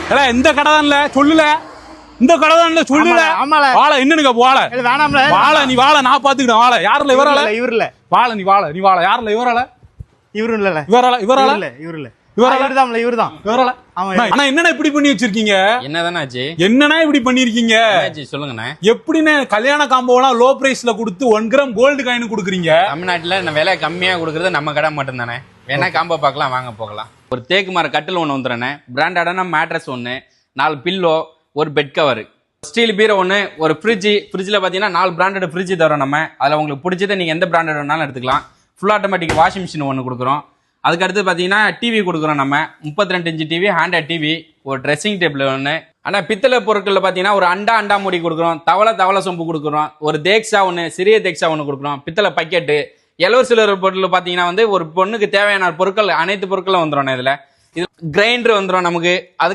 இந்த கடை தான்ல சொல்லல, இந்த கடை தான்ல சொல்லல. வாழ என்னனுங்க வாழ வேணாம்ல, வாழ நீ வாழ, நான் பாத்துக்கிட்டேன். வாழ யாருல இவரால? இவரு இல்ல. வாழ நீ வாழ, நீ வாழ யாருல? இவரால? இவரு இல்ல. இவரால? இவரால இல்ல, இவரு இல்ல. இவரால? இவருதான். இவரால? ஆனா என்னன்னா இப்படி பண்ணி வச்சிருக்கீங்க? என்னதானே ஆச்சு? என்னன்னா இப்படி பண்ணிருக்கீங்க? சொல்லுங்கண்ணே. எப்படின்னு கல்யாண காம்போலாம் லோ பிரைஸ்ல கொடுத்து 1 கிராம் கோல்டு காயின் கொடுக்குறீங்க? தமிழ்நாட்டுல விலை கம்மியா கொடுக்கறது நம்ம கடை மட்டும் தானே. வேணா காம்போ பார்க்கலாம், வாங்க போகலாம். ஒரு தேக்கு மர கட்டில் ஒன்று வந்துடுறேண்ணே, பிராண்டடான மேட்ரஸ் ஒன்று, 4 பில்லோ, ஒரு பெட் கவர், ஸ்டீல் பீரோ ஒன்று, ஒரு ஃப்ரிட்ஜில் பார்த்தீங்கன்னா 4 பிராண்டட் ஃப்ரிட்ஜ் தரோம் நம்ம. அதில் உங்களுக்கு பிடிச்சதை நீங்கள் எந்த பிராண்டட் வேணாலும் எடுத்துக்கலாம். ஃபுல் ஆட்டோமேட்டிக் வாஷிங் மிஷின் ஒன்று கொடுக்குறோம். அதுக்கடுத்து பார்த்தீங்கன்னா டிவி கொடுக்குறோம் நம்ம, 32 இன்ச்சு டிவி, ஹேண்டட் டிவி, ஒரு ட்ரெஸ்ஸிங் டேபிள் ஒன்று. ஆனால் பித்தளை பொருட்களில் பார்த்தீங்கன்னா ஒரு அண்டா மூடி கொடுக்குறோம், தவளை சொம்பு கொடுக்குறோம், ஒரு தேக்ஸா ஒன்று, சிறிய தேக்ஸா ஒன்று கொடுக்குறோம், பித்தளை பக்கெட்டு, எலவர் சிலர் பொருள் பார்த்தீங்கன்னா ஒரு பொண்ணுக்கு தேவையான பொருட்கள் அனைத்து பொருட்களும் வந்துடும். இதில் இது கிரைண்டர் வந்துடும் நமக்கு. அதுக்கு